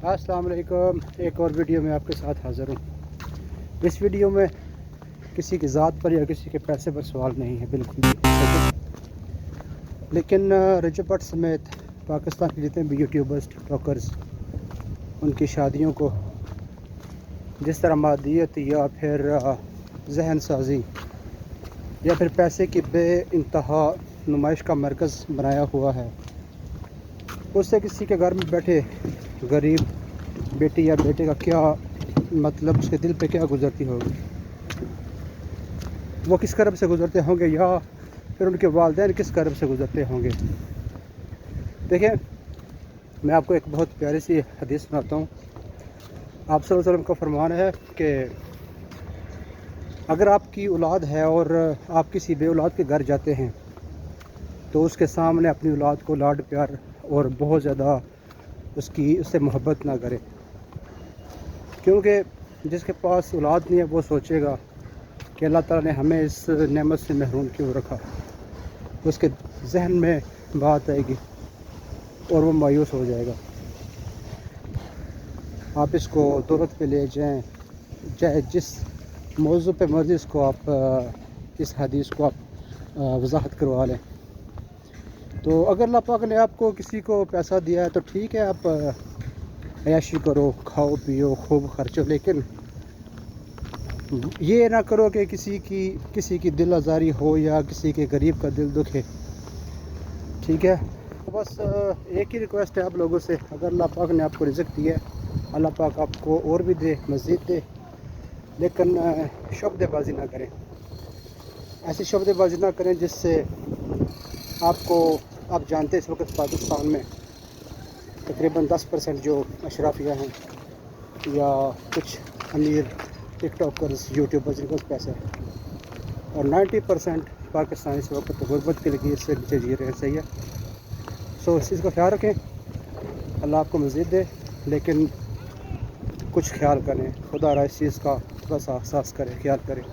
अस्सलाम वालेकुम। एक और वीडियो में आपके साथ हाज़िर हूँ। इस वीडियो में किसी की ज़ात पर या किसी के पैसे पर सवाल नहीं है, बिल्कुल भी। लेकिन रजब भट्ट समेत पाकिस्तान के जितने भी यूट्यूबर्स, टिकटॉकर्स, उनकी शादियों को जिस तरह मादियत या फिर जहन साजी या फिर पैसे की बे इंतहा नुमाइश का मरकज़ बनाया हुआ है, उससे किसी के घर में बैठे गरीब बेटी या बेटे का क्या मतलब, उसके दिल पे क्या गुजरती होगी, वो किस करब से गुजरते होंगे या फिर उनके वालिदैन किस करब से गुजरते होंगे। देखिए, मैं आपको एक बहुत प्यारी सी हदीस सुनाता हूँ। आप सल्लल्लाहु अलैहि वसल्लम का फरमान है कि अगर आपकी औलाद है और आप किसी बे औलाद के घर जाते हैं तो उसके सामने अपनी औलाद को लाड प्यार और बहुत ज़्यादा उससे मोहब्बत ना करें, क्योंकि जिसके पास औलाद नहीं है वो सोचेगा कि अल्लाह ताला ने हमें इस नेमत से महरूम क्यों रखा। उसके जहन में बात आएगी और वो मायूस हो जाएगा। आप इसको दौलत पे ले जाएं, चाहे जिस मौजू पे मर्ज़ी इसको आप इस हदीस को आप वजाहत करवा लें। तो अगर अल्लाह पाक ने आपको किसी को पैसा दिया है तो ठीक है, आप ऐशी करो, खाओ पियो, खूब खर्चो, लेकिन ये ना करो कि किसी की दिल आज़ारी हो या किसी के गरीब का दिल दुखे। ठीक है, तो बस एक ही रिक्वेस्ट है आप लोगों से, अगर अल्लाह पाक ने आपको रिज़्क़ दिया है, अल्लाह पाक आपको और भी दे, मज़ीद दे, लेकिन शब्दबाजी ना करें। ऐसी शब्दबाजी ना करें जिससे आप जानते हैं इस वक्त पाकिस्तान में तकरीबन 10% जो अशराफिया हैं या कुछ अमीर टिकटॉकर्स, यूट्यूबर्स जिनके पास पैसा है, और 90% पाकिस्तान इस वक्त गुर्बत के लकीर से नीचे जी रहे हैं। सही है। सो इस चीज़ का ख्याल रखें, अल्लाह आपको मज़ीद दे, लेकिन कुछ ख्याल करें, खुदा इस चीज़ का थोड़ा सा एहसास करें, ख्याल करें।